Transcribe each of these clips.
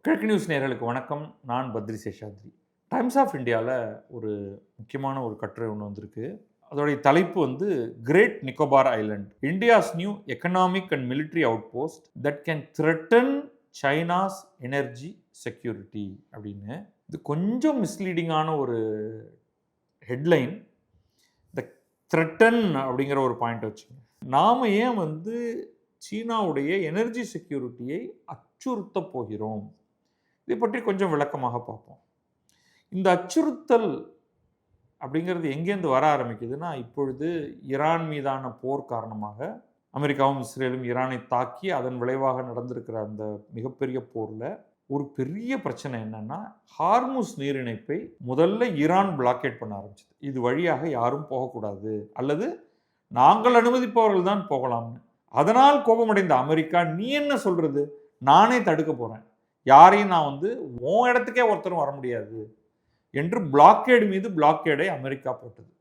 கிழக்கு நியூஸ் நேயர்களுக்கு வணக்கம். நான் பத்ரி சேஷாத்ரி. டைம்ஸ் ஆஃப் இந்தியாவில் ஒரு முக்கியமான ஒரு கட்டுரை ஒன்று வந்திருக்கு. அதோடைய தலைப்பு வந்து Great Nicobar island India's new economic and military outpost that can threaten China's energy security அப்படின்னு. இது கொஞ்சம் மிஸ்லீடிங்கான ஒரு ஹெட்லைன். இந்த த்ரெட்டன் அப்படிங்கிற ஒரு பாயிண்ட் வச்சுங்க. நாம் ஏன் வந்து சீனாவுடைய எனர்ஜி செக்யூரிட்டியை அச்சுறுத்த போகிறோம், இதை பற்றி கொஞ்சம் விளக்கமாக பார்ப்போம். இந்த அச்சுறுத்தல் அப்படிங்கிறது எங்கேருந்து வர ஆரம்பிக்குதுன்னா, இப்பொழுது ஈரான் மீதான போர் காரணமாக அமெரிக்காவும் இஸ்ரேலும் ஈரானை தாக்கி அதன் விளைவாக நடந்திருக்கிற அந்த மிகப்பெரிய போரில் ஒரு பெரிய பிரச்சனை என்னன்னா, ஹார்முஸ் நீரிணைப்பை முதல்ல ஈரான் பிளாக்கேட் பண்ண ஆரம்பிச்சது. இது வழியாக யாரும் போகக்கூடாது, அல்லது நாங்கள் அனுமதிப்பவர்கள் தான் போகலாம்னு. அதனால் கோபமடைந்த அமெரிக்கா, நீ என்ன சொல்றது, நானே தடுக்க போறேன், யாரையும் நான் வந்து உன் இடத்துக்கே ஒருத்தரும் வர முடியாது என்று பிளாக்கேடு மீது பிளாக்கேடை அமெரிக்கா போட்டது.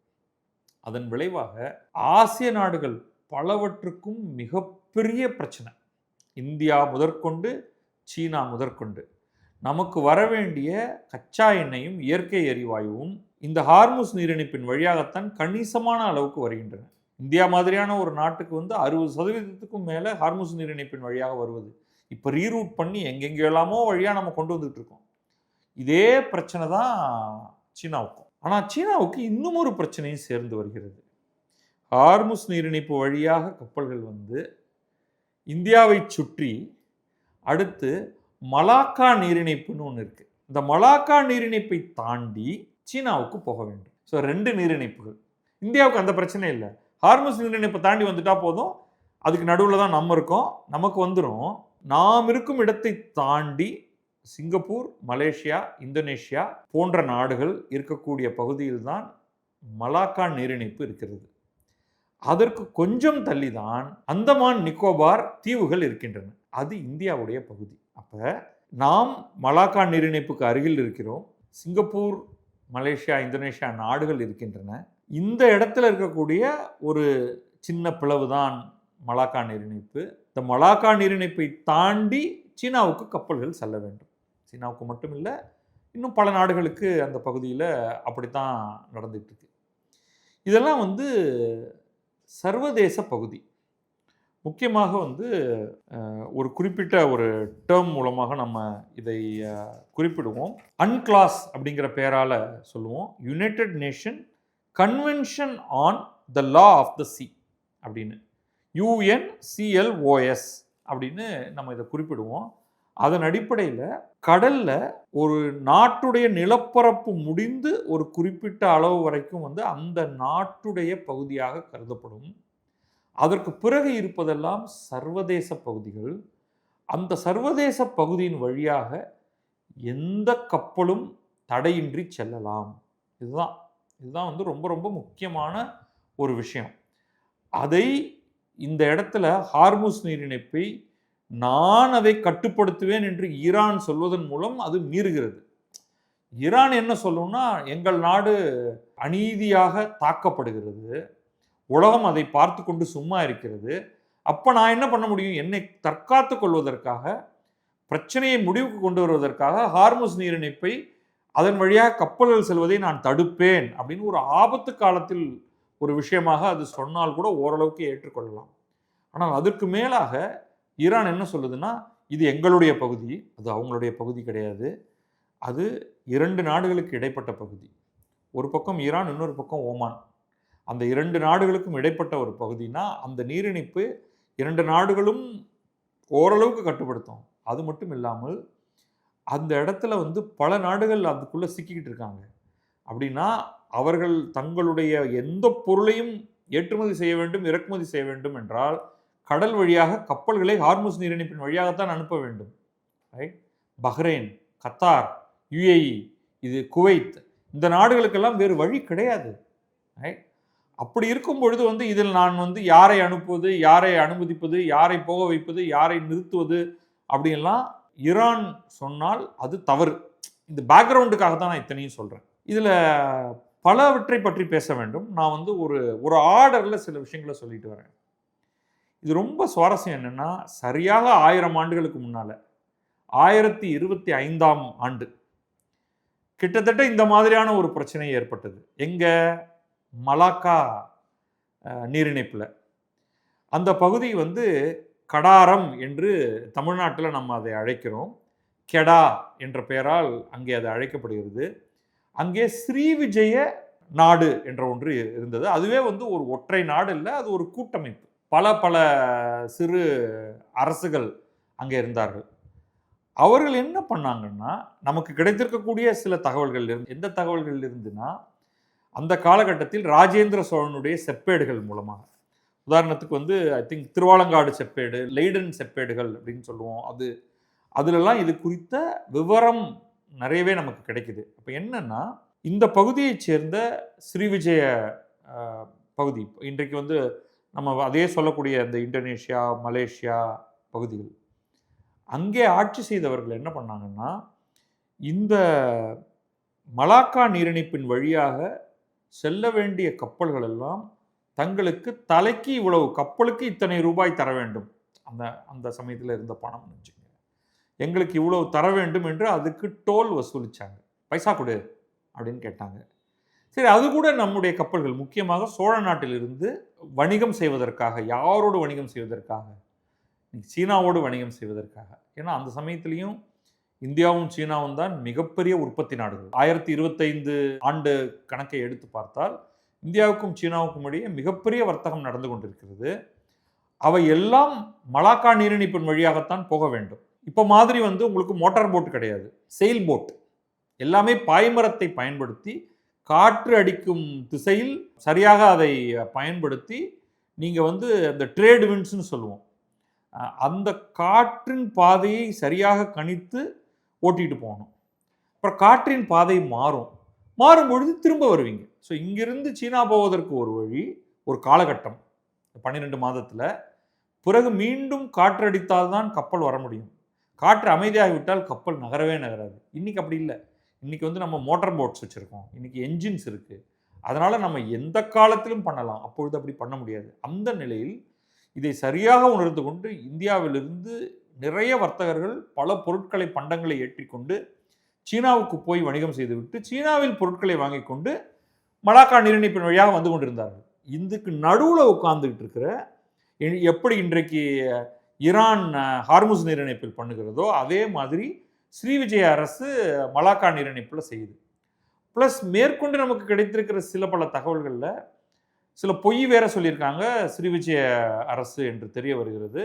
அதன் விளைவாக ஆசிய நாடுகள் பலவற்றுக்கும் மிகப்பெரிய பிரச்சனை. இந்தியா முதற்கொண்டு சீனா முதற்கொண்டு நமக்கு வர வேண்டிய கச்சா எண்ணெயும் இயற்கை எரிவாயுவும் இந்த ஹார்முஸ் நீரிணைப்பின் வழியாகத்தான் கணிசமான அளவுக்கு வருகின்றன. இந்தியா மாதிரியான ஒரு நாட்டுக்கு வந்து 60% மேலே ஹார்முஸ் நீரிணைப்பின் வழியாக வருவது. இப்போ ரீரூட் பண்ணி எங்கெங்கெல்லாமோ வழியாக நம்ம கொண்டு வந்துட்டு இருக்கோம். இதே பிரச்சனை தான் சீனாவுக்கும். ஆனால் சீனாவுக்கு இன்னும் ஒரு பிரச்சனையும் சேர்ந்து வருகிறது. ஹார்முஸ் நீரிணைப்பு வழியாக கப்பல்கள் வந்து இந்தியாவை சுற்றி அடுத்து மலாக்கா நீரிணைப்புன்னு ஒன்று இருக்குது. இந்த மலாக்கா நீரிணைப்பை தாண்டி சீனாவுக்கு போக வேண்டும். ஸோ 2 நீரிணைப்புகள். இந்தியாவுக்கு அந்த பிரச்சனை இல்லை. ஹார்முஸ் நீரிணைப்பை தாண்டி வந்துட்டா போதும், அதுக்கு நடுவில் தான் நம்ம இருக்கோம், நமக்கு வந்துடும். நாம் இருக்கும் இடத்தை தாண்டி சிங்கப்பூர், மலேசியா, இந்தோனேஷியா போன்ற நாடுகள் இருக்கக்கூடிய பகுதியில் தான் மலாக்கா நீரிணைப்பு இருக்கிறது. அதற்கு கொஞ்சம் தள்ளி தான் அந்தமான் நிக்கோபார் தீவுகள் இருக்கின்றன. அது இந்தியாவுடைய பகுதி. அப்போ நாம் மலாக்கா நீரிணைப்புக்கு அருகில் இருக்கிறோம். சிங்கப்பூர், மலேசியா, இந்தோனேஷியா நாடுகள் இருக்கின்றன. இந்த இடத்துல இருக்கக்கூடிய ஒரு சின்ன பிளவு தான் மலாக்கா நீரிணைப்பு. இந்த மலாக்கா நீரிணைப்பை தாண்டி சீனாவுக்கு கப்பல்கள் செல்ல வேண்டும். சீனாவுக்கு மட்டும் இல்லை, இன்னும் பல நாடுகளுக்கு அந்த பகுதியில் அப்படித்தான் நடந்துட்டு இருக்கு. இதெல்லாம் வந்து சர்வதேச பகுதி. முக்கியமாக வந்து ஒரு குறிப்பிட்ட ஒரு டேர்ம் மூலமாக நம்ம இதை குறிப்பிடுவோம். அன்கிளாஸ் அப்படிங்கிற பெயரால் சொல்லுவோம். United Nation Convention on the law of the sea அப்படின்னு, UNCLOS அப்படின்னு நம்ம இதை குறிப்பிடுவோம். அதன் அடிப்படையில் கடலில் ஒரு நாட்டுடைய நிலப்பரப்பு முடிந்து ஒரு குறிப்பிட்ட அளவு வரைக்கும் வந்து அந்த நாட்டுடைய பகுதியாக கருதப்படும். அதற்கு பிறகு இருப்பதெல்லாம் சர்வதேச பகுதிகள். அந்த சர்வதேச பகுதியின் வழியாக எந்த கப்பலும் தடையின்றி செல்லலாம். இதுதான் வந்து ரொம்ப ரொம்ப முக்கியமான ஒரு விஷயம். அதை இந்த இடத்துல ஹார்முஸ் நீரிணைப்பை நான் அதை கட்டுப்படுத்துவேன் என்று ஈரான் சொல்வதன் மூலம் அது மீறுகிறது. ஈரான் என்ன சொல்லும்னா, எங்கள் நாடு அநீதியாக தாக்கப்படுகிறது, உலகம் அதை பார்த்து கொண்டு சும்மா இருக்கிறது, அப்போ நான் என்ன பண்ண முடியும், என்னை தற்காத்து கொள்வதற்காக, பிரச்சனையை முடிவுக்கு கொண்டு வருவதற்காக ஹார்முஸ் நீரிணைப்பை அதன் வழியாக கப்பல்கள் செல்வதை நான் தடுப்பேன் அப்படின்னு ஒரு ஆபத்து காலத்தில் ஒரு விஷயமாக அது சொன்னால் கூட ஓரளவுக்கு ஏற்றுக்கொள்ளலாம். ஆனால் அதற்கு மேலாக ஈரான் என்ன சொல்லுதுன்னா, இது எங்களுடைய பகுதி, அது அவங்களுடைய பகுதி கிடையாது, அது 2 நாடுகளுக்கு இடைப்பட்ட பகுதி. ஒரு பக்கம் ஈரான், இன்னொரு பக்கம் ஓமான். அந்த 2 நாடுகளுக்கும் இடைப்பட்ட ஒரு பகுதினா அந்த நீரிணைப்பு 2 நாடுகளும் ஓரளவுக்கு கட்டுப்படுத்தும். அது மட்டும் இல்லாமல் அந்த இடத்துல வந்து பல நாடுகள் அதுக்குள்ளே சிக்கிக்கிட்டு இருக்காங்க. அப்படின்னா அவர்கள் தங்களுடைய எந்த பொருளையும் ஏற்றுமதி செய்ய வேண்டும், இறக்குமதி செய்ய வேண்டும் என்றால் கடல் வழியாக கப்பல்களை ஹார்முஸ் நீரிணைப்பின் வழியாகத்தான் அனுப்ப வேண்டும். ரைட்? பஹ்ரைன், கத்தார், UAE, இது குவைத், இந்த நாடுகளுக்கெல்லாம் வேறு வழி கிடையாது. ரைட்? அப்படி இருக்கும் பொழுது வந்து இதில் நான் வந்து யாரை அனுப்புவது, யாரை அனுமதிப்பது, யாரை போக வைப்பது, யாரை நிறுத்துவது அப்படின்லாம் ஈரான் சொன்னால் அது தவறு. இந்த பேக்ரவுண்டுக்காக தான் நான் இத்தனையும் சொல்கிறேன். இதில் பலவற்றை பற்றி பேச வேண்டும். நான் வந்து ஒரு ஆர்டரில் சில விஷயங்களை சொல்லிட்டு வரேன். இது ரொம்ப சுவாரஸ்யம் என்னென்னா, சரியாக 1000 ஆண்டுகளுக்கு முன்னால் 1025ஆம் ஆண்டு கிட்டத்தட்ட இந்த மாதிரியான ஒரு பிரச்சனை ஏற்பட்டது. எங்க? மலாக்கா நீரிணைப்புல. அந்த பகுதி வந்து கடாரம் என்று தமிழ்நாட்டில் நம்ம அதை அழைக்கிறோம். கெடா என்ற பெயரால் அங்கே அது அழைக்கப்படுகிறது. அங்கே ஸ்ரீவிஜய நாடு என்ற ஒன்று இருந்தது. அதுவே வந்து ஒரு ஒற்றை நாடு இல்லை, அது ஒரு கூட்டமைப்பு. பல பல சிறு அரசுகள் அங்கே இருந்தார்கள். அவர்கள் என்ன பண்ணாங்கன்னா, நமக்கு கிடைத்திருக்கக்கூடிய சில தகவல்கள் இருந்து, எந்த தகவல்கள் இருந்துன்னா, அந்த காலகட்டத்தில் ராஜேந்திர சோழனுடைய செப்பேடுகள் மூலமாக, உதாரணத்துக்கு வந்து ஐ திங்க் திருவாலங்காடு செப்பேடு, லெய்டன் செப்பேடுகள் அப்படின்னு சொல்லுவோம். அதுலலாம் இது குறித்த விவரம் நிறையவே நமக்கு கிடைக்குது. அப்போ என்னன்னா, இந்த பகுதியைச் சேர்ந்த ஸ்ரீவிஜய பகுதி, இன்றைக்கு வந்து நம்ம அதே சொல்லக்கூடிய இந்த இந்தோனேஷியா, மலேசியா பகுதிகள், அங்கே ஆட்சி செய்தவர்கள் என்ன பண்ணாங்கன்னா, இந்த மலாக்கா நீரிணைப்பின் வழியாக செல்ல வேண்டிய கப்பல்கள் எல்லாம் தங்களுக்கு தலைக்கு இவ்வளவு, கப்பலுக்கு இத்தனை ரூபாய் தர வேண்டும், அந்த அந்த சமயத்தில் இருந்த பணம் வச்சுக்கோங்க, எங்களுக்கு இவ்வளவு தர வேண்டும் என்று அதுக்கு டோல் வசூலிச்சாங்க. பைசா கொடு அப்படின்னு கேட்டாங்க. சரி, அது கூட நம்முடைய கப்பல்கள் முக்கியமாக சோழ நாட்டிலிருந்து வணிகம் செய்வதற்காக, யாரோடு வணிகம் செய்வதற்காக? சீனாவோடு வணிகம் செய்வதற்காக. ஏன்னா அந்த சமயத்திலையும் இந்தியாவும் சீனாவும் தான் மிகப்பெரிய உற்பத்தி நாடுகள். 1025 ஆண்டு கணக்கை எடுத்து பார்த்தால் இந்தியாவுக்கும் சீனாவுக்கும் இடையே மிகப்பெரிய வர்த்தகம் நடந்து கொண்டிருக்கிறது. அவை எல்லாம் மலாக்கா நீரிணைப்பின் வழியாகத்தான் போக வேண்டும். இப்போ மாதிரி வந்து உங்களுக்கு மோட்டார் போட் கிடையாது, செயில் போட். எல்லாமே பாய்மரத்தை பயன்படுத்தி காற்று அடிக்கும் திசையில் சரியாக அதை பயன்படுத்தி நீங்கள் வந்து அந்த ட்ரேட் விண்ட்ஸ்னு சொல்லுவோம், அந்த காற்றின் பாதையை சரியாக கணித்து ஓட்டிகிட்டு போகணும். அப்புறம் காற்றின் பாதை மாறும் பொழுது திரும்ப வருவீங்க. ஸோ இங்கிருந்து சீனா போவதற்கு ஒரு வழி, ஒரு காலகட்டம் 12 மாதத்தில், பிறகு மீண்டும் காற்று அடித்தால்தான் கப்பல் வர முடியும். காற்று அமைதியாகிவிட்டால் கப்பல் நகரவே நகராது. இன்றைக்கி அப்படி இல்லை. இன்றைக்கி வந்து நம்ம மோட்டார் போட்ஸ் வச்சுருக்கோம், இன்றைக்கி என்ஜின்ஸ் இருக்குது, அதனால் நம்ம எந்த காலத்திலும் பண்ணலாம். அப்பொழுது அப்படி பண்ண முடியாது. அந்த நிலையில் இதை சரியாக உணர்ந்து கொண்டு இந்தியாவிலிருந்து நிறைய வர்த்தகர்கள் பல பொருட்களை, பண்டங்களை ஏற்றிக்கொண்டு சீனாவுக்கு போய் வணிகம் செய்துவிட்டு சீனாவில் பொருட்களை வாங்கி கொண்டு மலாக்கா நீரிணைப்பின் வழியாக வந்து கொண்டிருந்தார்கள். இதுக்கு நடுவில் உட்கார்ந்துக்கிட்டு இருக்கிற, எப்படி இன்றைக்கு ஈரான் ஹார்முஸ் நீரிணைப்பில் பண்ணுகிறதோ அதே மாதிரி ஸ்ரீவிஜய அரசு மலாக்கா நீரிணைப்பில் செய்யுது. ப்ளஸ் மேற்கொண்டு நமக்கு கிடைத்திருக்கிற சில பல தகவல்களில் சில பொய் வேற சொல்லியிருக்காங்க ஸ்ரீவிஜய அரசு என்று தெரிய வருகிறது.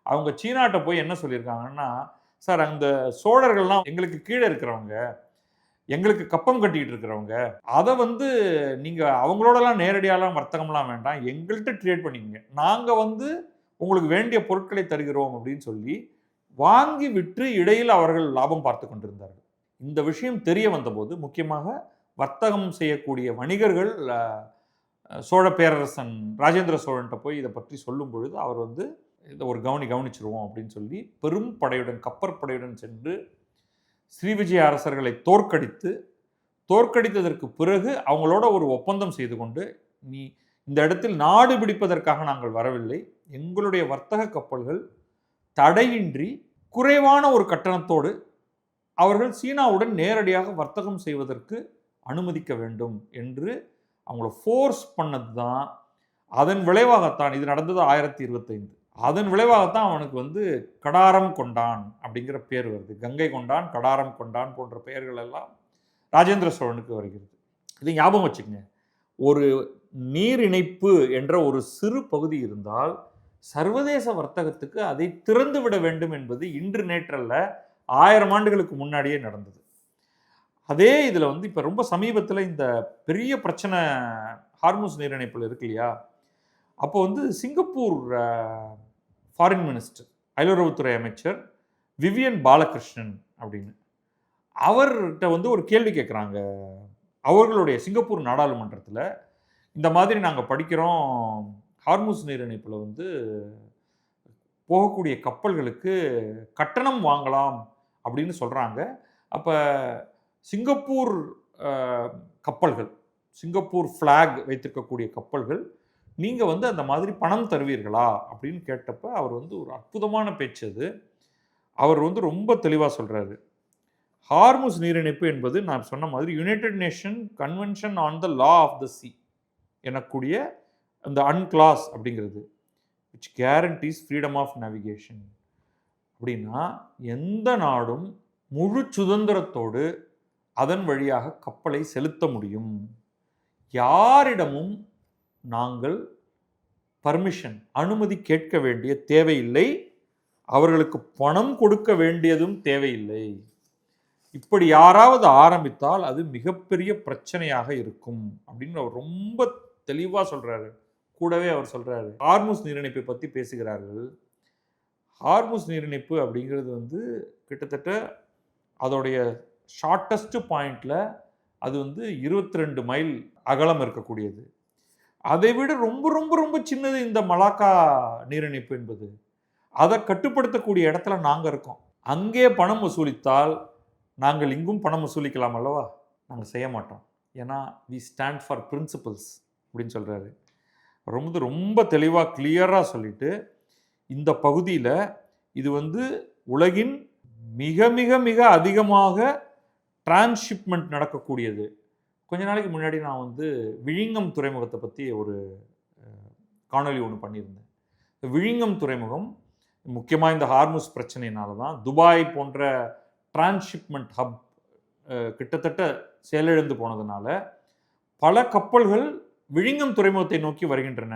அவங்க சீனாட்ட போய் என்ன சொல்லியிருக்காங்கன்னா, சார் அந்த சோழர்கள்லாம் எங்களுக்கு கீழே இருக்கிறவங்க, எங்களுக்கு கப்பம் கட்டிக்கிட்டு இருக்கிறவங்க, அதை வந்து நீங்கள் அவங்களோடலாம் நேரடியாலாம் வர்த்தகம்லாம் வேண்டாம், எங்கள்கிட்ட ட்ரேட் பண்ணிக்கங்க, நாங்கள் வந்து உங்களுக்கு வேண்டிய பொருட்களை தருகிறோம் அப்படின்னு சொல்லி வாங்கி விற்று இடையில் அவர்கள் லாபம் பார்த்து கொண்டிருந்தார்கள். இந்த விஷயம் தெரிய வந்தபோது முக்கியமாக வர்த்தகம் செய்யக்கூடிய வணிகர்கள் சோழ பேரரசன் ராஜேந்திர சோழன்ட்ட போய் இதை பற்றி சொல்லும் பொழுது அவர் வந்து இதை ஒரு கவனிச்சிருவோம் அப்படின்னு சொல்லி பெரும் படையுடன், கப்பற்படையுடன் சென்று ஸ்ரீவிஜய அரசர்களை தோற்கடித்ததற்கு பிறகு அவங்களோட ஒரு ஒப்பந்தம் செய்து கொண்டு, நீ இந்த இடத்தில் நாடு பிடிப்பதற்காக நாங்கள் வரவில்லை, எங்களுடைய வர்த்தக கப்பல்கள் தடையின்றி குறைவான ஒரு கட்டணத்தோடு அவர்கள் சீனாவுடன் நேரடியாக வர்த்தகம் செய்வதற்கு அனுமதிக்க வேண்டும் என்று அவங்கள ஃபோர்ஸ் பண்ணது தான். அதன் விளைவாகத்தான் இது நடந்தது 1025. அதன் விளைவாகத்தான் அவனுக்கு வந்து கடாரம் கொண்டான் அப்படிங்கிற பேர் வருது. கங்கை கொண்டான், கடாரம் கொண்டான் போன்ற பெயர்கள் எல்லாம் ராஜேந்திர சோழனுக்கு வருகிறது. இதை ஞாபகம் வச்சுக்கங்க. ஒரு நீர் இணைப்பு என்ற ஒரு சிறு பகுதி இருந்தால் சர்வதேச வர்த்தகத்துக்கு அதை திறந்து விட வேண்டும் என்பது இன்று நேற்றல்ல, 1000 ஆண்டுகளுக்கு முன்னாடியே நடந்தது. அதே இதில் வந்து இப்போ ரொம்ப சமீபத்தில் இந்த பெரிய பிரச்சனை ஹார்முஸ் நீரிணைப்பில் இருக்கு இல்லையா, அப்போ வந்து சிங்கப்பூர் ஃபாரின் மினிஸ்டர், அயலுறவுத்துறை அமைச்சர் விவியன் பாலகிருஷ்ணன் அப்படின்னு, அவர்கிட்ட வந்து ஒரு கேள்வி கேட்குறாங்க அவர்களுடைய சிங்கப்பூர் நாடாளுமன்றத்தில். இந்த மாதிரி நாங்கள் படிக்கிறோம், ஹார்முஸ் நீரிணைப்பில் வந்து போகக்கூடிய கப்பல்களுக்கு கட்டணம் வாங்கலாம் அப்படின்னு சொல்கிறாங்க. அப்போ சிங்கப்பூர் கப்பல்கள், சிங்கப்பூர் ஃப்ளாக் வைத்திருக்கக்கூடிய கப்பல்கள், நீங்கள் வந்து அந்த மாதிரி பணம் தருவீர்களா அப்படின்னு கேட்டப்ப அவர் வந்து ஒரு அற்புதமான பேச்சு அது. அவர் வந்து ரொம்ப தெளிவாக சொல்கிறாரு. ஹார்முஸ் நீரிணைப்பு என்பது நான் சொன்ன மாதிரி United Nation Convention on the law of the sea எனக்கூடிய அந்த அன்கிளாஸ் அப்படிங்கிறது, which guarantees freedom of navigation. அப்படின்னா எந்த நாடும் முழு சுதந்திரத்தோடு அதன் வழியாக கப்பலை செலுத்த முடியும். யாரிடமும் நாங்கள் பர்மிஷன், அனுமதி கேட்க வேண்டிய தேவையில்லை, அவர்களுக்கு பணம் கொடுக்க வேண்டியதும் தேவையில்லை. இப்படி யாராவது ஆரம்பித்தால் அது மிகப்பெரிய பிரச்சனையாக இருக்கும் அப்படின்னு அவர் ரொம்ப தெளிவாக சொல்றாரு. கூடவே அவர் சொல்றாரு, ஹார்முஸ் நீரிணைப்பை பற்றி பேசுகிறார்கள். ஹார்முஸ் நீரிணைப்பு அப்படிங்கிறது வந்து கிட்டத்தட்ட அதோடைய ஷார்ட்டஸ்ட் பாயிண்டில் அது வந்து 22 மைல் அகலம் இருக்கக்கூடியது. அதை விட ரொம்ப ரொம்ப ரொம்ப சின்னது இந்த மலாக்கா நீரிணைப்பு என்பது. அதை கட்டுப்படுத்தக்கூடிய இடத்துல நாங்கள் இருக்கோம். அங்கே பணம் வசூலித்தால் நாங்கள் இங்கும் பணம் வசூலிக்கலாம் அல்லவா? நாங்கள் செய்ய மாட்டோம். ஏன்னா வி ஸ்டாண்ட் ஃபார் பிரின்சிபல்ஸ் அப்படின்னு சொல்கிறாரு. ரொம்ப ரொம்ப தெளிவாக கிளியராக சொல்லிட்டு, இந்த பகுதியில் இது வந்து உலகின் மிக மிக மிக அதிகமாக டிரான்ஸ்ஷிப்மெண்ட் நடக்கக்கூடியது. கொஞ்ச நாளைக்கு முன்னாடி நான் வந்து விழிங்கம் துறைமுகத்தை பற்றி ஒரு காணொலி ஒன்று பண்ணியிருந்தேன். விழிங்கம் துறைமுகம் முக்கியமாக இந்த ஹார்முஸ் பிரச்சனையினால தான் துபாய் போன்ற டிரான்ஸ்ஷிப்மெண்ட் ஹப் கிட்டத்தட்ட செயலிழந்து போனதுனால பல கப்பல்கள் விழிங்கம் துறைமுகத்தை நோக்கி வருகின்றன.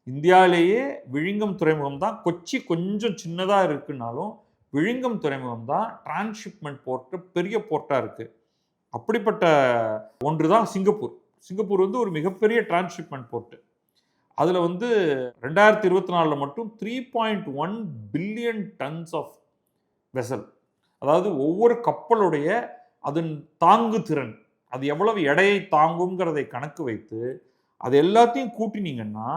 இந்தியாவிலேயே விழிங்கம் துறைமுகம் தான், கொச்சி கொஞ்சம் சின்னதாக இருக்குன்னாலும் விழிங்கம் துறைமுகம் தான் டிரான்ஸ்ஷிப்மெண்ட் போர்ட்டு பெரிய போர்ட்டாக இருக்குது. அப்படிப்பட்ட ஒன்று தான் சிங்கப்பூர். சிங்கப்பூர் வந்து ஒரு மிகப்பெரிய டிரான்ஸ்ஷிப்மெண்ட் போர்ட்டு. அதில் வந்து 2024 மட்டும் 3.1 பில்லியன் டன்ஸ் ஆஃப் வெசல், அதாவது ஒவ்வொரு கப்பலுடைய அதன் தாங்கு திறன், அது எவ்வளவு எடையை தாங்குங்கிறதை கணக்கு வைத்து அது எல்லாத்தையும் கூட்டினீங்கன்னா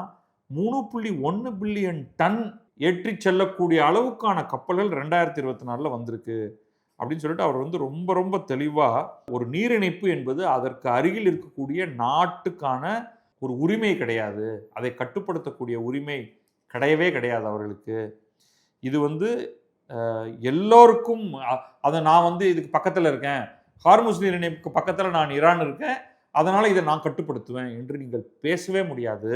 3.1 பில்லியன் டன் ஏற்றி செல்லக்கூடிய அளவுக்கான கப்பல்கள் 2024 வந்திருக்கு அப்படின்னு சொல்லிட்டு அவர் வந்து ரொம்ப ரொம்ப தெளிவாக, ஒரு நீரிணைப்பு என்பது அதற்கு அருகில் இருக்கக்கூடிய நாட்டுக்கான ஒரு உரிமை கிடையாது, அதை கட்டுப்படுத்தக்கூடிய உரிமை கிடையவே கிடையாது அவர்களுக்கு. இது வந்து எல்லோருக்கும், அதை நான் வந்து இதுக்கு பக்கத்தில் இருக்கேன், ஹார்முஸ் நீரிணைப்புக்கு பக்கத்தில் நான் ஈரான் இருக்கேன், அதனால் இதை நான் கட்டுப்படுத்துவேன் என்று நீங்கள் பேசவே முடியாது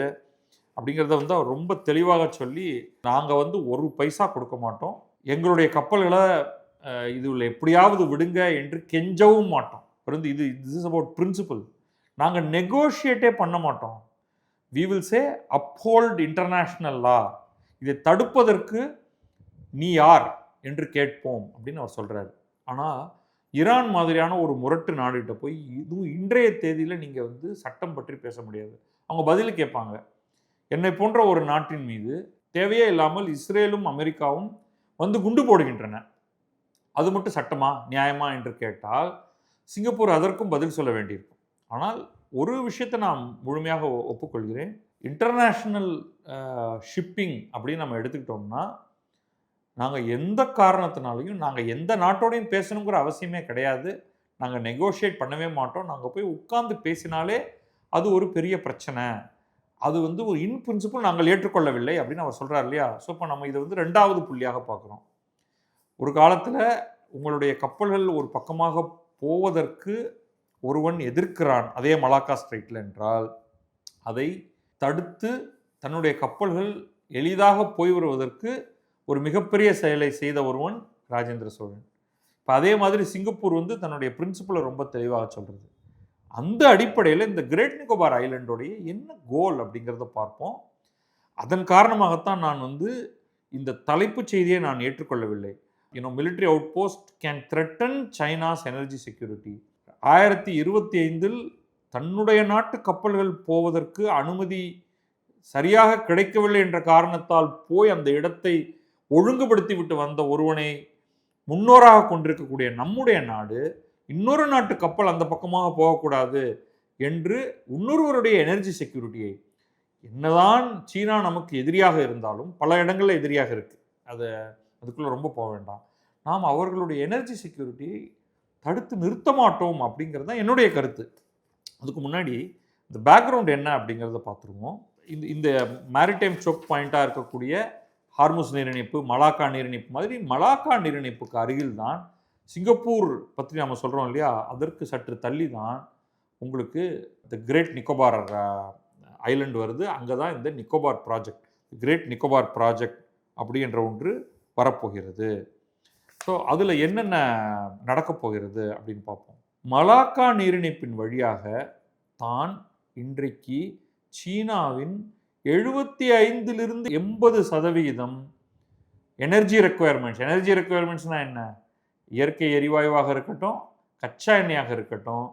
அப்படிங்கிறத வந்து அவர் ரொம்ப தெளிவாக சொல்லி, நாங்கள் வந்து ஒரு பைசா கொடுக்க மாட்டோம், எங்களுடைய கப்பல்களை இதில் எப்படியாவது விடுங்க என்று கெஞ்சவும் மாட்டோம். வந்து இது இஸ் அபவுட் பிரின்சிபல். நாங்கள் நெகோஷியேட்டே பண்ண மாட்டோம். We will say uphold international law. இதை தடுப்பதற்கு நீ யார் என்று கேட்போம் அப்படின்னு அவர் சொல்கிறாரு. ஆனால் ஈரான் மாதிரியான ஒரு முரட்டு நாடுகிட்ட போய் இதுவும் இன்றைய தேதியில் நீங்கள் வந்து சட்டம் பற்றி பேச முடியாது. அவங்க பதில் கேட்பாங்க, என்னை போன்ற ஒரு நாட்டின் மீது தேவையே இல்லாமல் இஸ்ரேலும் அமெரிக்காவும் வந்து குண்டு போடுகின்றன, அது மட்டும் சட்டமா நியாயமா என்று கேட்டால் சிங்கப்பூர் அதற்கும் பதில் சொல்ல வேண்டியிருக்கும். ஆனால் ஒரு விஷயத்தை நான் முழுமையாக ஒப்புக்கொள்கிறேன், இன்டர்நேஷ்னல் ஷிப்பிங் அப்படின்னு நம்ம எடுத்துக்கிட்டோம்னா நாங்கள் எந்த காரணத்தினாலையும் நாங்கள் எந்த நாட்டோடையும் பேசணுங்கிற அவசியமே கிடையாது, நாங்கள் நெகோஷியேட் பண்ணவே மாட்டோம், நாங்கள் போய் உட்கார்ந்து பேசினாலே அது ஒரு பெரிய பிரச்சனை, அது வந்து ஒரு இன் பிரின்சிபல் நாங்கள் ஏற்றுக்கொள்ளவில்லை அப்படின்னு அவர் சொல்கிறார் இல்லையா? ஸோ இப்போ நம்ம இதை வந்து 2வது புள்ளியாக பார்க்குறோம். ஒரு காலத்தில் உங்களுடைய கப்பல்கள் ஒரு பக்கமாக போவதற்கு ஒருவன் எதிர்க்கிறான் அதே மலாக்கா ஸ்ட்ரைட்டில் என்றால், அதை தடுத்து தன்னுடைய கப்பல்கள் எளிதாக போய் வருவதற்கு ஒரு மிகப்பெரிய செயலை செய்த ஒருவன் ராஜேந்திர சோழன். இப்போ அதே மாதிரி சிங்கப்பூர் வந்து தன்னுடைய பிரின்சிபலை ரொம்ப தெளிவாக சொல்கிறது. அந்த அடிப்படையில் இந்த கிரேட் நிக்கோபார் ஐலண்டோடைய என்ன கோல் அப்படிங்கிறத பார்ப்போம். அதன் காரணமாகத்தான் நான் வந்து இந்த தலைப்புச் செய்தியை நான் ஏற்றுக்கொள்ளவில்லை. Military out post can threaten China's energy security. 2025 தன்னுடைய நாட்டு கப்பல்கள் போவதற்கு அனுமதி சரியாக கிடைக்கவில்லை என்ற காரணத்தால் போய் அந்த இடத்தை ஒழுங்குபடுத்தி விட்டு வந்த ஒருவனை முன்னோராக கொண்டிருக்கக்கூடிய நம்முடைய நாடு இன்னொரு நாட்டு கப்பல் அந்த பக்கமாக போகக்கூடாது என்று இன்னொருவருடைய எனர்ஜி செக்யூரிட்டியை, என்னதான் சீனா நமக்கு எதிரியாக இருந்தாலும் பல இடங்களில் எதிரியாக இருக்கு, அதுக்குள்ள ரொம்ப போக வேண்டாம், நாம் அவர்களுடைய எனர்ஜி செக்யூரிட்டியை தடுத்து நிறுத்த மாட்டோம் அப்படிங்கிறது தான் என்னுடைய கருத்து. அதுக்கு முன்னாடி இந்த பேக்ரவுண்ட் என்ன அப்படிங்கிறத பார்த்துருவோம். இந்த மேரிடைம் சோக் பாயிண்டாக இருக்கக்கூடிய ஹார்முஸ் நீரிணைப்பு, மலாக்கா நீரிணைப்பு மாதிரி மலாக்கா நீரிணைப்புக்கு அருகில் தான் சிங்கப்பூர் பற்றி நம்ம சொல்கிறோம் இல்லையா, அதற்கு சற்று தள்ளி தான் உங்களுக்கு இந்த கிரேட் நிக்கோபார் ஐலண்ட் வருது. அங்கே தான் இந்த Nicobar project, Great Nicobar project அப்படி என்ற ஒன்று வரப்போகிறது. ஸோ அதில் என்னென்ன நடக்கப் போகிறது அப்படின்னு பார்ப்போம். மலாக்கா நீரிணைப்பின் வழியாக தான் இன்றைக்கு சீனாவின் 75-80% எனர்ஜி ரெக்குயர்மெண்ட்ஸ்னால் என்ன? இயற்கை எரிவாயுவாக இருக்கட்டும், கச்சா எண்ணெயாக இருக்கட்டும்,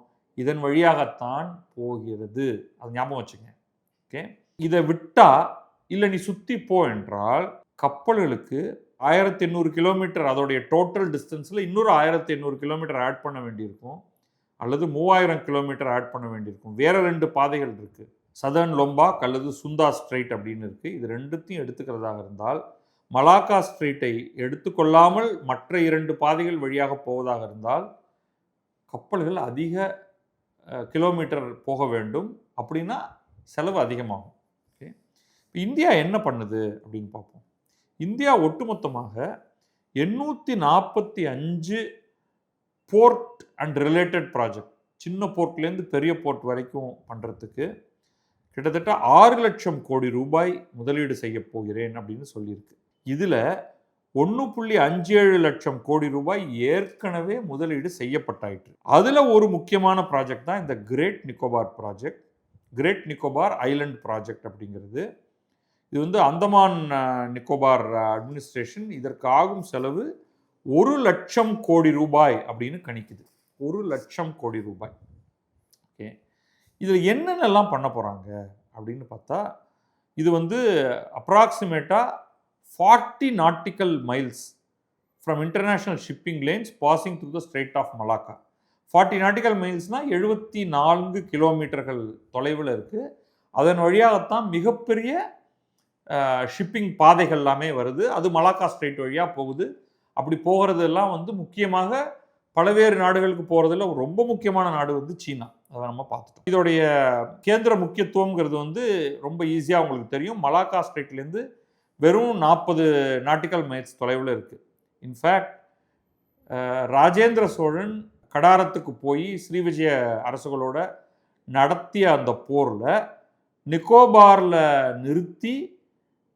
இதன் வழியாகத்தான் போகிறது. அது ஞாபகம் வச்சுங்க. ஓகே, இதை விட்டா இல்லை நீ சுற்றி போ என்றால் கப்பல்களுக்கு 1800 கிலோமீட்டர் அதோடைய டோட்டல் டிஸ்டன்ஸில் இன்னொரு 1800 கிலோமீட்டர் ஆட் பண்ண வேண்டியிருக்கும், அல்லது 3000 கிலோமீட்டர் ஆட் பண்ண வேண்டியிருக்கும். வேற 2 பாதைகள் இருக்குது, சதர்ன் லொம்பாக் அல்லது சுந்தா ஸ்ட்ரைட் அப்படின்னு இருக்குது. இது ரெண்டுத்தையும் எடுத்துக்கிறதாக இருந்தால் மலாக்கா ஸ்ட்ரைட்டை எடுத்துக்கொள்ளாமல் மற்ற 2 பாதைகள் வழியாக போவதாக இருந்தால் கப்பல்கள் அதிக கிலோமீட்டர் போக வேண்டும். அப்படின்னா செலவு அதிகமாகும். ஓகே, இந்தியா என்ன பண்ணுது அப்படின்னு பார்ப்போம். இந்தியா ஒட்டுமொத்தமாக 845 போர்ட் அண்ட் ரிலேட்டட் ப்ராஜெக்ட், சின்ன போர்ட்லேருந்து பெரிய போர்ட் வரைக்கும் பண்ணுறதுக்கு கிட்டத்தட்ட 6 லட்சம் கோடி ரூபாய் முதலீடு செய்ய போகிறேன் அப்படின்னு சொல்லியிருக்கு. இதில் 1.57 லட்சம் கோடி ரூபாய் ஏற்கனவே முதலீடு செய்யப்பட்டாயிற்று. அதில் ஒரு முக்கியமான ப்ராஜெக்ட் தான் இந்த Great Nicobar project, Great Nicobar island project அப்படிங்கிறது. இது வந்து அந்தமான் நிக்கோபார் அட்மினிஸ்ட்ரேஷன் இதற்கு ஆகும் செலவு 1 லட்சம் கோடி ரூபாய் அப்படின்னு கணிக்குது. 1 லட்சம் கோடி ரூபாய். ஓகே, இதில் என்னென்னலாம் பண்ண போகிறாங்க அப்படின்னு பார்த்தா, இது வந்து அப்ராக்சிமேட்டாக 40 nautical miles from international shipping lanes passing through the strait of Malacca. 40 nautical மைல்ஸ்னால் 74 கிலோமீட்டர்கள் தொலைவில் இருக்குது. அதன் வழியாகத்தான் மிகப்பெரிய ஷிப்பிங் பாதைகள் எல்லாமே வருது. அது மலாக்கா ஸ்ட்ரெயிட் வழியாக போகுது. அப்படி போகிறதெல்லாம் வந்து முக்கியமாக பல்வேறு நாடுகளுக்கு போகிறதுல ரொம்ப முக்கியமான நாடு வந்து சீனா. அதை நம்ம பார்த்துட்டோம். இதோடைய கேந்திர முக்கியத்துவங்கிறது வந்து ரொம்ப ஈஸியாக உங்களுக்கு தெரியும். மலாக்கா ஸ்ட்ரெயிட்லேருந்து வெறும் 40 நாட்டிக்கல் மைல்ஸ் தொலைவில் இருக்குது. இன்ஃபேக்ட் ராஜேந்திர சோழன் கடாரத்துக்கு போய் ஸ்ரீவிஜய அரசுகளோட நடத்திய அந்த போரில் நிக்கோபாரில் நிறுத்தி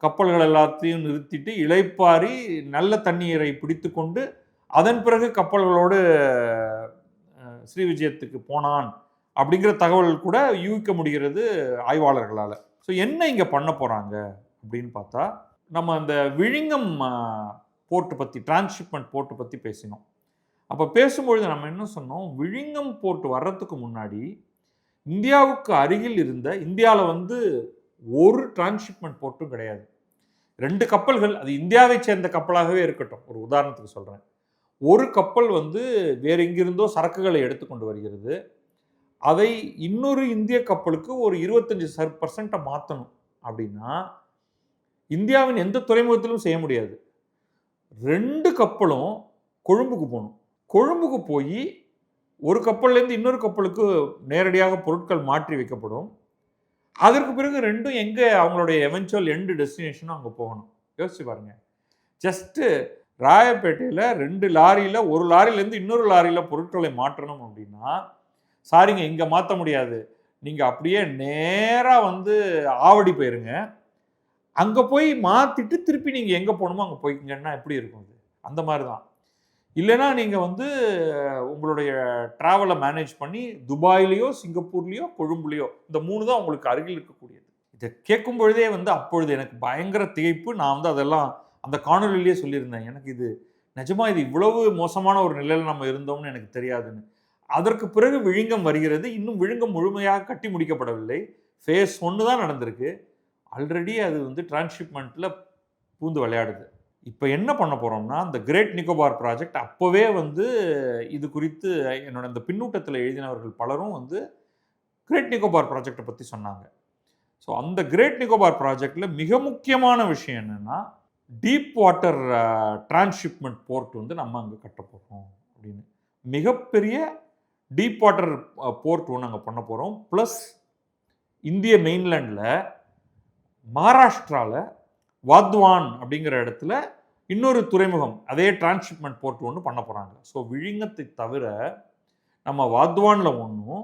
கப்பல்கள் எல்லாத்தையும் நிறுத்திட்டு இளைப்பாரி நல்ல தண்ணீரை பிடித்து கொண்டு அதன் பிறகு கப்பல்களோடு ஸ்ரீவிஜயத்துக்கு போனான் அப்படிங்கிற தகவல் கூட யூகிக்க முடிகிறது ஆய்வாளர்களால். ஸோ என்ன இங்கே பண்ண போகிறாங்க அப்படின்னு பார்த்தா, நம்ம அந்த விழிங்கம் போர்ட்டு பற்றி, டிரான்ஸ்ஷிப்மெண்ட் போர்ட்டு பற்றி பேசினோம். அப்போ பேசும்பொழுது நம்ம என்ன சொன்னோம், விழிங்கம் போர்ட் வர்றதுக்கு முன்னாடி இந்தியாவுக்கு அருகில் இருந்த, இந்தியாவில் வந்து ஒரு டிரான்ஸ்ஷிப்மெண்ட் போர்ட்டும் கிடையாது. 2 கப்பல்கள், அது இந்தியாவை சேர்ந்த கப்பலாகவே இருக்கட்டும், ஒரு உதாரணத்துக்கு சொல்கிறேன், ஒரு கப்பல் வந்து வேறு எங்கிருந்தோ சரக்குகளை எடுத்துக்கொண்டு வருகிறது. அதை இன்னொரு இந்திய கப்பலுக்கு ஒரு 25% மாற்றணும் அப்படின்னா இந்தியாவின் எந்த துறைமுகத்திலும் செய்ய முடியாது. 2 கப்பலும் கொழும்புக்கு போகணும். கொழும்புக்கு போய் ஒரு கப்பல்லேருந்து இன்னொரு கப்பலுக்கு நேரடியாக பொருட்கள் மாற்றி வைக்கப்படும். அதற்கு பிறகு 2ம் எங்கே அவங்களுடைய எவென்ச்சுவல் எண்டு டெஸ்டினேஷனும் அங்கே போகணும். யோசிச்சு பாருங்க. ஜஸ்ட்டு ராயப்பேட்டையில் 2 லாரியில், ஒரு லாரியிலேருந்து இன்னொரு லாரியில் பொருட்களை மாற்றணும் அப்படின்னா, சாரிங்க இங்கே மாற்ற முடியாது, நீங்கள் அப்படியே நேராக வந்து ஆவடி போயிருங்க, அங்கே போய் மாற்றிட்டு திருப்பி நீங்கள் எங்கே போகணுமோ அங்கே போய்க்கிங்கன்னா எப்படி இருக்கும் அது? அந்த மாதிரி தான். இல்லைனா நீங்கள் வந்து உங்களுடைய ட்ராவலை மேனேஜ் பண்ணி துபாயிலையோ சிங்கப்பூர்லேயோ கொழும்புலையோ, இந்த 3 தான் உங்களுக்கு அருகில் இருக்கக்கூடியது. இதை கேட்கும் பொழுதே வந்து அப்பொழுது எனக்கு பயங்கர திகைப்பு. நான் வந்து அதெல்லாம் அந்த காணொலியிலேயே சொல்லியிருந்தேன், எனக்கு இது நிஜமாக இது இவ்வளவு மோசமான ஒரு நிலையில் நம்ம இருந்தோம்னு எனக்கு தெரியாதுன்னு. அதற்கு பிறகு விழுங்கம் வருகிறது. இன்னும் விழுங்கம் முழுமையாக கட்டி முடிக்கப்படவில்லை. ஃபேஸ் 1 தான் நடந்திருக்கு. ஆல்ரெடி அது வந்து டிரான்ஸ்ஷிப்மெண்ட்டில் பூந்து விளையாடுது. இப்போ என்ன பண்ண போகிறோம்னா, இந்த கிரேட் நிக்கோபார் ப்ராஜெக்ட் அப்போவே வந்து இது குறித்து என்னோட இந்த பின்னூட்டத்தில் எழுதினவர்கள் பலரும் வந்து கிரேட் நிக்கோபார் ப்ராஜெக்டை பற்றி சொன்னாங்க. ஸோ அந்த கிரேட் நிக்கோபார் ப்ராஜெக்டில் மிக முக்கியமான விஷயம் என்னென்னா, டீப் வாட்டர் டிரான்ஸ்ஷிப்மெண்ட் போர்ட் வந்து நம்ம அங்கே கட்ட போகிறோம் அப்படின்னு. மிகப்பெரிய டீப் வாட்டர் போர்ட் ஒன்று அங்கே பண்ண போகிறோம். ப்ளஸ் இந்திய மெயின்லேண்டில் மகாராஷ்டிராவில் வாத்வான் அப்படிங்கிற இடத்துல இன்னொரு துறைமுகம், அதே டிரான்ஸ்ஷிப்மெண்ட் போர்ட் ஒன்று பண்ண போகிறாங்க. ஸோ விழிங்கத்தை தவிர நம்ம வாத்வானில் ஒன்றும்,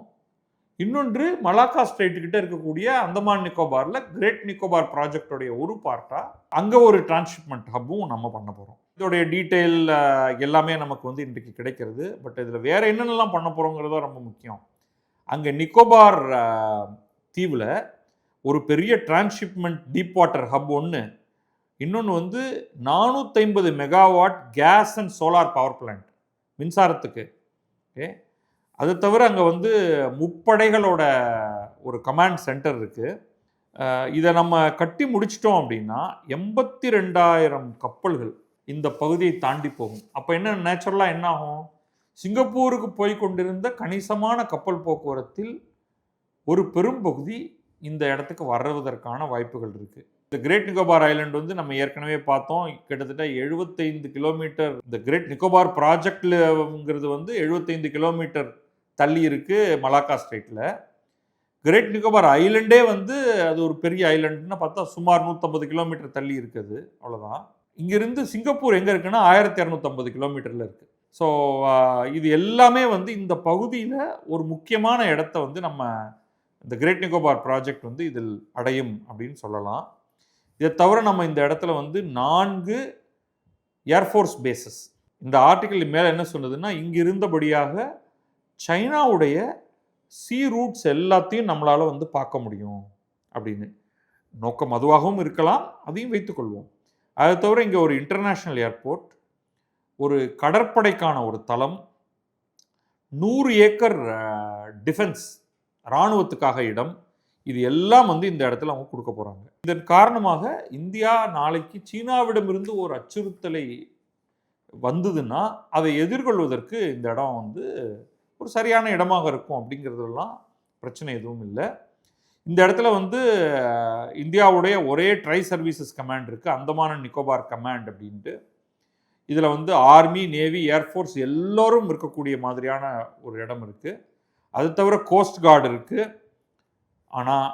இன்னொன்று மலாக்கா ஸ்ட்ரெயிட் கிட்ட இருக்கக்கூடிய அந்தமான் நிக்கோபாரில் கிரேட் நிக்கோபார் ப்ராஜெக்டோடைய ஒரு பார்ட்டாக அங்கே ஒரு டிரான்ஸ்ஷிப்மெண்ட் ஹப்பும் நம்ம பண்ண போகிறோம். இதோடைய டீட்டெயில் எல்லாமே நமக்கு வந்து இன்றைக்கு கிடைக்கிறது. பட் இதில் வேறு என்னென்னலாம் பண்ண போகிறோங்கிறதா ரொம்ப முக்கியம். அங்கே நிக்கோபார் தீவில் ஒரு பெரிய டிரான்ஸ்ஷிப்மெண்ட் டீப் வாட்டர் ஹப் ஒன்று, இன்னொன்று வந்து 450 megawatt gas and solar power plant மின்சாரத்துக்கு. ஓகே, அது தவிர அங்கே வந்து முப்படைகளோட ஒரு கமாண்ட் சென்டர் இருக்குது. இதை நம்ம கட்டி முடிச்சிட்டோம் அப்படின்னா 82,000 கப்பல்கள் இந்த பகுதியை தாண்டி போகும். அப்போ என்ன நேச்சுரலாக என்ன ஆகும், சிங்கப்பூருக்கு போய் கொண்டிருந்த கணிசமான கப்பல் போக்குவரத்தில் ஒரு பெரும் பகுதி இந்த இடத்துக்கு வர்றதற்கான வாய்ப்புகள் இருக்குது. இந்த கிரேட் நிக்கோபார் ஐலண்ட் வந்து நம்ம ஏற்கனவே பார்த்தோம், கிட்டத்தட்ட 75 கிலோமீட்டர். இந்த கிரேட் நிக்கோபார் ப்ராஜெக்ட்ங்கிறது வந்து 75 கிலோமீட்டர் தள்ளி இருக்குது மலாக்கா ஸ்ட்ரெயிட்டில். கிரேட் நிக்கோபார் ஐலண்டே வந்து அது ஒரு பெரிய ஐலண்டுன்னு பார்த்தா சுமார் 150 கிலோமீட்டர் தள்ளி இருக்குது, அவ்வளோதான். இங்கிருந்து சிங்கப்பூர் எங்கே இருக்குன்னா 1250 கிலோமீட்டரில் இருக்குது. ஸோ இது எல்லாமே வந்து இந்த பகுதியில் ஒரு முக்கியமான இடத்த வந்து நம்ம இந்த கிரேட் நிக்கோபார் ப்ராஜெக்ட் வந்து இதில் அடையும் அப்படின்னு சொல்லலாம். இதை தவிர நம்ம இந்த இடத்துல வந்து 4 ஏர்ஃபோர்ஸ் பேசஸ், இந்த ஆர்டிக்கிள் மேலே என்ன சொன்னதுன்னா, இங்கே இருந்தபடியாக சைனாவுடைய சி ரூட்ஸ் எல்லாத்தையும் நம்மளால் வந்து பார்க்க முடியும் அப்படின்னு. நோக்கம் அதுவாகவும் இருக்கலாம், அதையும் வைத்துக்கொள்வோம். அதை தவிர இங்கே ஒரு இன்டர்நேஷ்னல் ஏர்போர்ட், ஒரு கடற்படைக்கான ஒரு தளம், 100 ஏக்கர் டிஃபென்ஸ் இராணுவத்துக்காக இடம், இது எல்லாம் வந்து இந்த இடத்துல அவங்க கொடுக்க போகிறாங்க. இதன் காரணமாக இந்தியா நாளைக்கு சீனாவிடமிருந்து ஒரு அச்சுறுத்தலை வந்ததுன்னா அதை எதிர்கொள்வதற்கு இந்த இடம் வந்து ஒரு சரியான இடமாக இருக்கும் அப்படிங்கிறதுலாம் பிரச்சனை எதுவும் இல்லை. இந்த இடத்துல வந்து இந்தியாவுடைய ஒரே ட்ரை சர்வீசஸ் கமாண்ட் இருக்குது, அந்தமான் அண்ட் நிக்கோபார் கமாண்ட் அப்படின்ட்டு. இதில் வந்து ஆர்மி, நேவி, ஏர்ஃபோர்ஸ் எல்லோரும் இருக்கக்கூடிய மாதிரியான ஒரு இடம் இருக்குது. அது தவிர கோஸ்ட் கார்டு இருக்குது. ஆனால்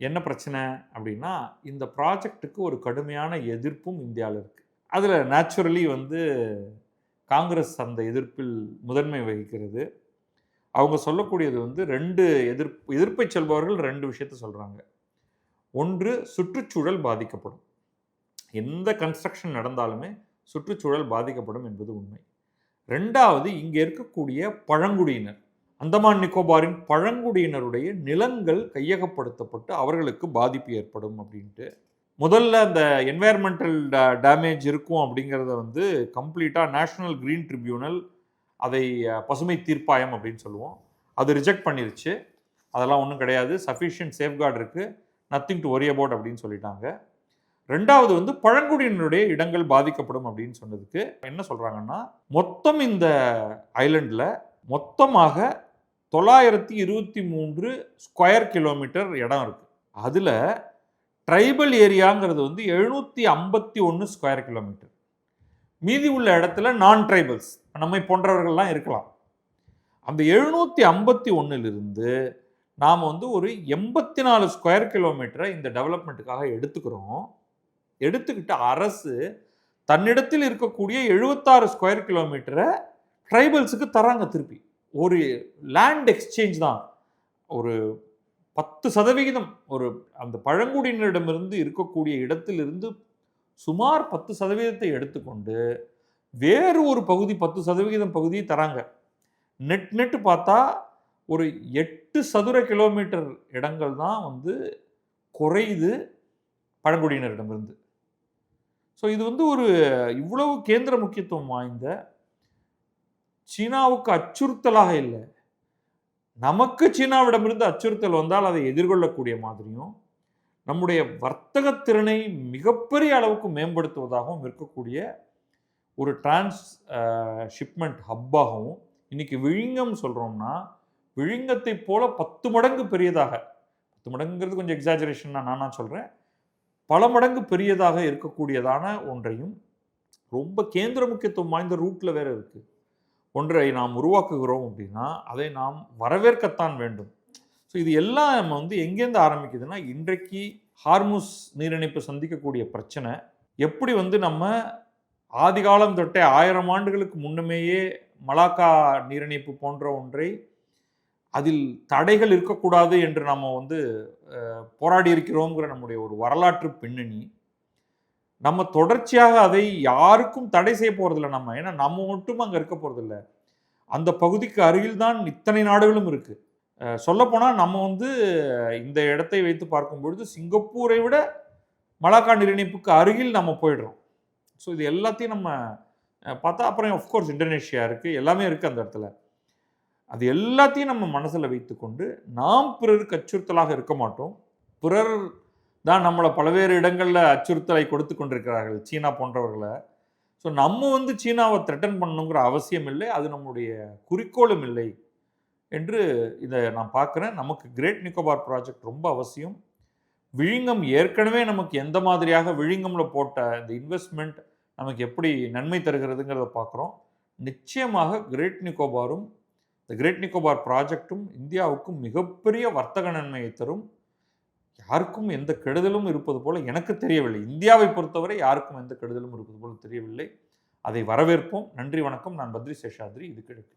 என்ன பிரச்சனை அப்படின்னா, இந்த ப்ராஜெக்டுக்கு ஒரு கடுமையான எதிர்ப்பும் இந்தியாவில் இருக்குது. அதில் நேச்சுரலி வந்து காங்கிரஸ் அந்த எதிர்ப்பில் முதன்மை வகிக்கிறது. அவங்க சொல்லக்கூடியது வந்து எதிர்ப்பை சொல்பவர்கள் 2 விஷயத்தை சொல்கிறாங்க. ஒன்று, சுற்றுச்சூழல் பாதிக்கப்படும். எந்த கன்ஸ்ட்ரக்ஷன் நடந்தாலுமே சுற்றுச்சூழல் பாதிக்கப்படும் என்பது உண்மை. 2வது, இங்கே இருக்கக்கூடிய பழங்குடியினர், அந்தமான் நிக்கோபாரின் பழங்குடியினருடைய நிலங்கள் கையகப்படுத்தப்பட்டு அவர்களுக்கு பாதிப்பு ஏற்படும் அப்படின்ட்டு. முதல்ல அந்த என்வாயர்மெண்டல் டேமேஜ் இருக்கும் அப்படிங்கிறத வந்து கம்ப்ளீட்டாக நேஷ்னல் கிரீன் ட்ரிபியூனல், அதை பசுமை தீர்ப்பாயம் அப்படின்னு சொல்லுவோம், அது ரிஜெக்ட் பண்ணிருச்சு. அதெல்லாம் ஒன்றும் கிடையாது, சஃபிஷியன்ட் சேஃப்கார்டு இருக்குது, நத்திங் டு ஒரி அபவுட் அப்படின்னு சொல்லிட்டாங்க. 2வது வந்து பழங்குடியினருடைய இடங்கள் பாதிக்கப்படும் அப்படின்னு சொன்னதுக்கு என்ன சொல்கிறாங்கன்னா, மொத்தம் இந்த ஐலண்டில் மொத்தமாக 923 ஸ்கொயர் கிலோமீட்டர் இடம் இருக்குது. அதில் ட்ரைபல் ஏரியாங்கிறது வந்து 751 ஸ்கொயர் கிலோமீட்டர். மீதி உள்ள இடத்துல நான் ட்ரைபல்ஸ், நம்மை போன்றவர்கள்லாம் இருக்கலாம். அந்த 751லிருந்து நாம் வந்து ஒரு 84 ஸ்கொயர் கிலோமீட்டரை இந்த டெவலப்மெண்ட்டுக்காக எடுத்துக்கிறோம். எடுத்துக்கிட்டு அரசு தன்னிடத்தில் இருக்கக்கூடிய 76 ஸ்கொயர் கிலோமீட்டரை ட்ரைபல்ஸுக்கு தராங்க திருப்பி. ஒரு லேண்ட் எக்ஸ்சேஞ்ச் தான். ஒரு 10% ஒரு அந்த பழங்குடியினரிடமிருந்து இருக்கக்கூடிய இடத்திலிருந்து சுமார் 10% எடுத்துக்கொண்டு வேறு ஒரு பகுதி 10% பகுதியை தராங்க. நெட்டு பார்த்தா ஒரு 8 சதுர கிலோமீட்டர் இடங்கள் தான் வந்து குறையுது பழங்குடியினரிடமிருந்து. ஸோ இது வந்து ஒரு இவ்வளவு கேந்திர முக்கியத்துவம் வாய்ந்த, சீனாவுக்கு அச்சுறுத்தலாக இல்லை, நமக்கு சீனாவிடமிருந்து அச்சுறுத்தல் வந்தால் அதை எதிர்கொள்ளக்கூடிய மாதிரியும், நம்முடைய வர்த்தக திறனை மிகப்பெரிய அளவுக்கு மேம்படுத்துவதாகவும் இருக்கக்கூடிய ஒரு ஷிப்மெண்ட் ஹப்பாகவும் இன்னைக்கு விழிங்கம் சொல்கிறோம்னா, விழிங்கத்தை போல 10 மடங்கு பெரியதாக, 10 மடங்குங்கிறது கொஞ்சம் எக்ஸாஜரேஷன் தான் நான் சொல்கிறேன், பல மடங்கு பெரியதாக இருக்கக்கூடியதான ஒன்றையும், ரொம்ப கேந்திர முக்கியத்துவம் வாய்ந்த ரூட்டில் வேறு இருக்குது, ஒன்றை நாம் உருவாக்குகிறோம் அப்படின்னா அதை நாம் வரவேற்கத்தான் வேண்டும். ஸோ இது எல்லாம் நம்ம வந்து எங்கேருந்து ஆரம்பிக்குதுன்னா, இன்றைக்கு ஹார்முஸ் நீரிணைப்பு சந்திக்கக்கூடிய பிரச்சனை எப்படி வந்து நம்ம ஆதிகாலம் தொட்டே 1000 ஆண்டுகளுக்கு முன்னமேயே மலாக்கா நீரிணைப்பு போன்ற ஒன்றை அதில் தடைகள் இருக்கக்கூடாது என்று நம்ம வந்து போராடி இருக்கிறோங்கிற நம்முடைய ஒரு வரலாற்று பின்னணி, நம்ம தொடர்ச்சியாக அதை யாருக்கும் தடை செய்ய போறதில்லை நம்ம. ஏன்னா நம்ம மட்டும் அங்கே இருக்க போறதில்லை. அந்த பகுதிக்கு அருகில் தான் இத்தனை நாடுகளும் இருக்கு. சொல்லப்போனால் நம்ம வந்து இந்த இடத்தை வைத்து பார்க்கும் பொழுது சிங்கப்பூரை விட மலாக்கா நீரிணைப்புக்கு அருகில் நம்ம போயிடுறோம். ஸோ இது எல்லாத்தையும் நம்ம பார்த்தா அப்புறம் ஆஃப்கோர்ஸ் இந்தோனேஷியா இருக்குது, எல்லாமே இருக்குது அந்த இடத்துல. அது எல்லாத்தையும் நம்ம மனசில் வைத்துக்கொண்டு நாம் பிறருக்கு அச்சுறுத்தலாக இருக்க மாட்டோம். பிறர் தான் நம்மளை பல்வேறு இடங்களில் அச்சுறுத்தலை கொடுத்து கொண்டிருக்கிறார்கள், சீனா போன்றவர்களை. ஸோ நம்ம வந்து சீனாவை த்ரெட்டன் பண்ணணுங்கிற அவசியம் இல்லை, அது நம்முடைய குறிக்கோளும் இல்லை என்று இதை நான் பார்க்குறேன். நமக்கு கிரேட் நிக்கோபார் ப்ராஜெக்ட் ரொம்ப அவசியம். விழிங்கம் ஏற்கனவே நமக்கு எந்த மாதிரியாக விழிங்கமில் போட்ட இந்த இன்வெஸ்ட்மெண்ட் நமக்கு எப்படி நன்மை தருகிறதுங்கிறத பார்க்குறோம். நிச்சயமாக கிரேட் நிக்கோபாரும் இந்த கிரேட் நிக்கோபார் ப்ராஜெக்டும் இந்தியாவுக்கும் மிகப்பெரிய வர்த்தக நன்மையை தரும். யாருக்கும் எந்த கெடுதலும் இருப்பது போல எனக்கு தெரியவில்லை. இந்தியாவை பொறுத்தவரை யாருக்கும் எந்த கெடுதலும் இருப்பது போல தெரியவில்லை. அதை வரவேற்போம். நன்றி, வணக்கம். நான் பத்ரி சேஷாத்ரி. இது கிழக்கு.